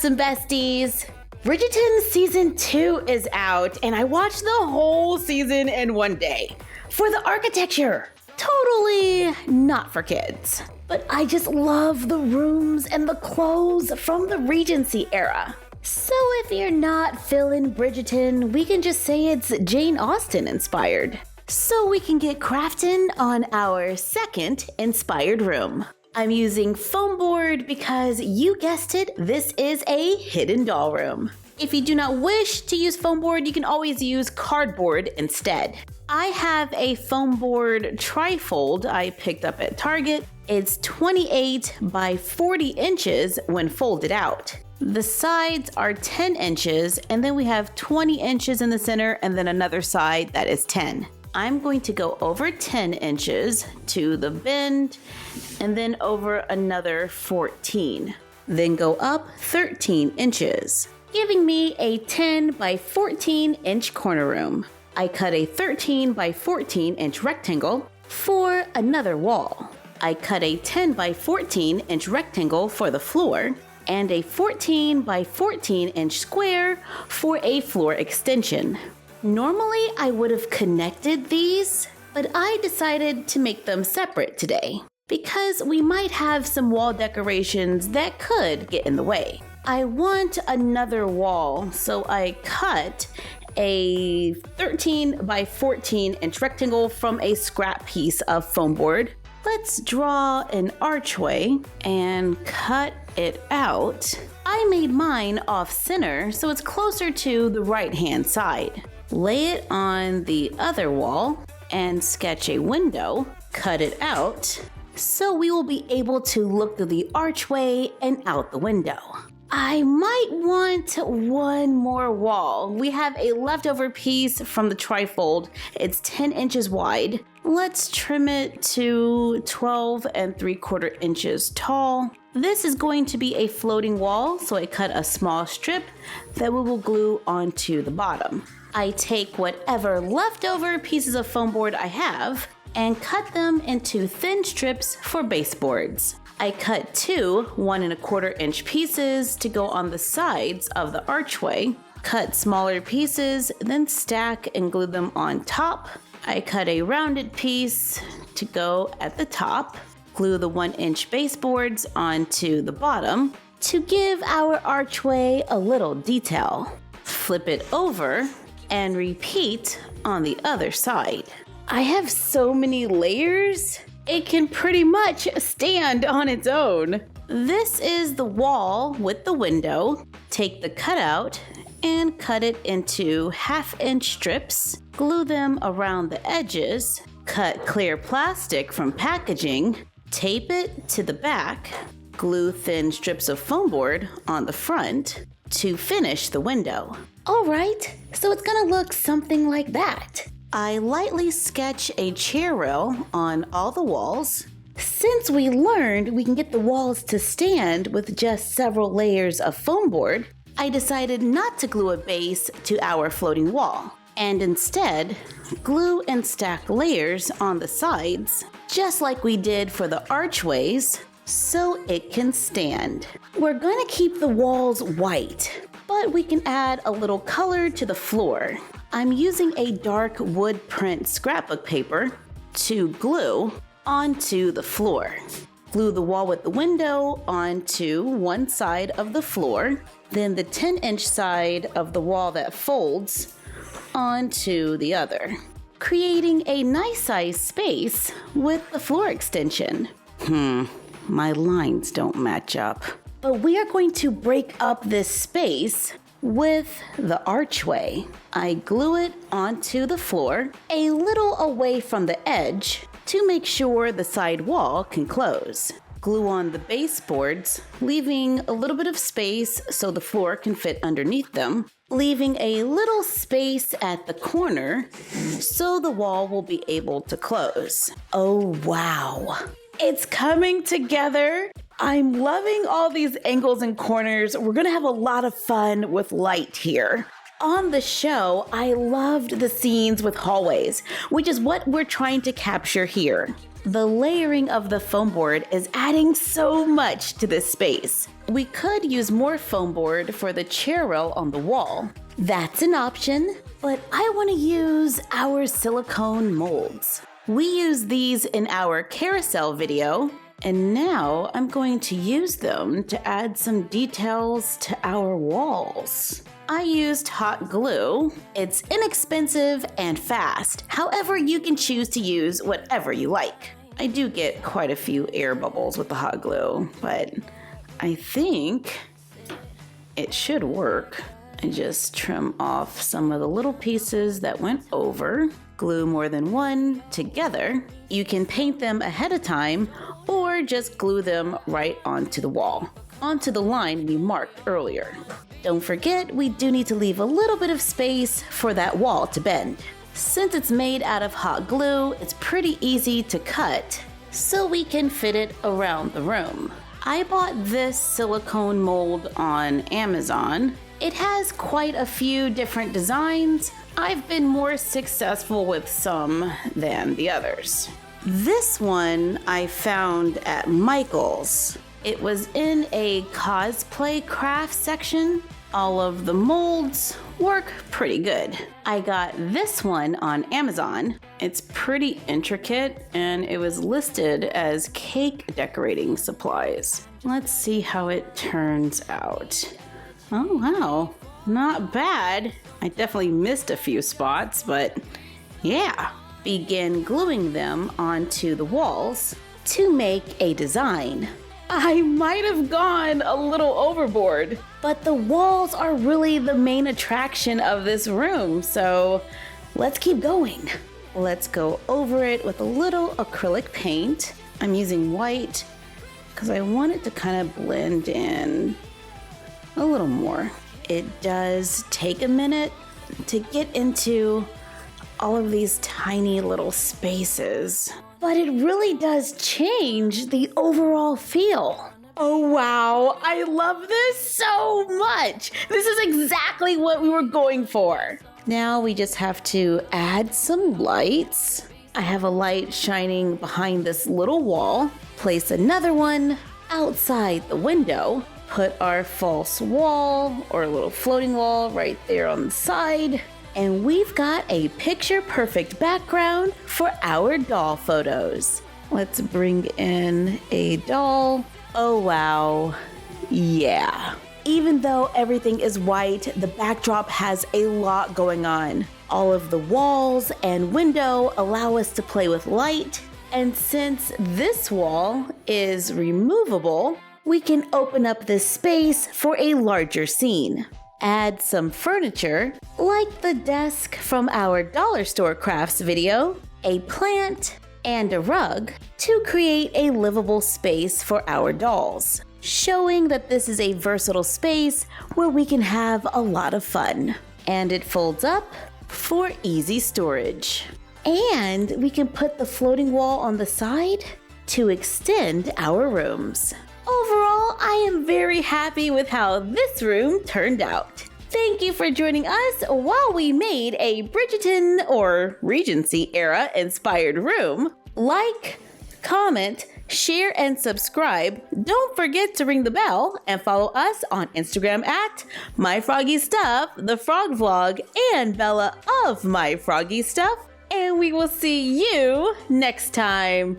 awesome besties! Bridgerton Season 2 is out, and I watched the whole season in one day. For the architecture! Totally not for kids. But I just love the rooms and the clothes from the Regency era. So if you're not feeling Bridgerton, we can just say it's Jane Austen inspired. So we can get crafting on our second inspired room. I'm using foam board because you guessed it, this is a hidden doll room. If you do not wish to use foam board, you can always use cardboard instead. I have a foam board trifold I picked up at Target. It's 28 by 40 inches when folded out. The sides are 10 inches, and then we have 20 inches in the center and then another side that is 10. I'm going to go over 10 inches to the bend and then over another 14. Then go up 13 inches, giving me a 10 by 14 inch corner room. I cut a 13 by 14 inch rectangle for another wall. I cut a 10 by 14 inch rectangle for the floor and a 14 by 14 inch square for a floor extension. Normally, I would have connected these, but I decided to make them separate today because we might have some wall decorations that could get in the way. I want another wall, so I cut a 13 by 14 inch rectangle from a scrap piece of foam board. Let's draw an archway and cut it out. I made mine off center, so it's closer to the right-hand side. Lay it on the other wall and sketch a window, cut it out, so we will be able to look through the archway and out the window. I might want one more wall. We have a leftover piece from the trifold. It's 10 inches wide. Let's trim it to 12 3/4 inches tall. This is going to be a floating wall, so I cut a small strip that we will glue onto the bottom. I take whatever leftover pieces of foam board I have and cut them into thin strips for baseboards. I cut two 1 1/4 inch pieces to go on the sides of the archway, cut smaller pieces, then stack and glue them on top. I cut a rounded piece to go at the top, glue the 1 inch baseboards onto the bottom to give our archway a little detail. Flip it over and repeat on the other side. I have so many layers, it can pretty much stand on its own. This is the wall with the window. Take the cutout and cut it into 1/2 inch strips, glue them around the edges, cut clear plastic from packaging, tape it to the back, glue thin strips of foam board on the front to finish the window. Alright, so it's gonna look something like that. I lightly sketch a chair rail on all the walls. Since we learned we can get the walls to stand with just several layers of foam board, I decided not to glue a base to our floating wall, and instead glue and stack layers on the sides, just like we did for the archways, so it can stand. We're gonna keep the walls white, but we can add a little color to the floor. I'm using a dark wood print scrapbook paper to glue onto the floor. Glue the wall with the window onto one side of the floor, then the 10 inch side of the wall that folds onto the other, creating a nice size space with the floor extension. My lines don't match up. But we are going to break up this space with the archway. I glue it onto the floor a little away from the edge to make sure the side wall can close. Glue on the baseboards, leaving a little bit of space so the floor can fit underneath them, leaving a little space at the corner so the wall will be able to close. Oh wow, it's coming together. I'm loving all these angles and corners. We're gonna have a lot of fun with light here. On the show, I loved the scenes with hallways, which is what we're trying to capture here. The layering of the foam board is adding so much to this space. We could use more foam board for the chair rail on the wall. That's an option, but I want to use our silicone molds. We used these in our carousel video, and now I'm going to use them to add some details to our walls. I used hot glue. It's inexpensive and fast. However, you can choose to use whatever you like. I do get quite a few air bubbles with the hot glue, but I think it should work. I just trim off some of the little pieces that went over. Glue more than one together. You can paint them ahead of time or just glue them right onto the wall, onto the line we marked earlier. Don't forget, we do need to leave a little bit of space for that wall to bend. Since it's made out of hot glue, it's pretty easy to cut, so we can fit it around the room. I bought this silicone mold on Amazon. It has quite a few different designs. I've been more successful with some than the others. This one I found at Michael's. It was in a cosplay craft section. All of the molds work pretty good. I got this one on Amazon. It's pretty intricate and it was listed as cake decorating supplies. Let's see how it turns out. Oh wow, not bad. I definitely missed a few spots, but yeah. Begin gluing them onto the walls to make a design. I might have gone a little overboard, but the walls are really the main attraction of this room, so let's keep going. Let's go over it with a little acrylic paint. I'm using white because I want it to kind of blend in a little more. It does take a minute to get into all of these tiny little spaces, but it really does change the overall feel. Oh wow, I love this so much. This is exactly what we were going for. Now we just have to add some lights. I have a light shining behind this little wall. Place another one outside the window. Put our false wall or a little floating wall right there on the side. And we've got a picture-perfect background for our doll photos. Let's bring in a doll. Oh wow, yeah. Even though everything is white, the backdrop has a lot going on. All of the walls and window allow us to play with light. And since this wall is removable, we can open up this space for a larger scene. Add some furniture, like the desk from our dollar store crafts video, a plant, and a rug to create a livable space for our dolls, showing that this is a versatile space where we can have a lot of fun. And it folds up for easy storage. And we can put the floating wall on the side to extend our rooms. Overall, I am very happy with how this room turned out. Thank you for joining us while we made a Bridgerton or Regency era inspired room. Like, comment, share, and subscribe. Don't forget to ring the bell and follow us on Instagram at MyFroggyStuff, the Frog Vlog, and Bella of MyFroggyStuff. And we will see you next time.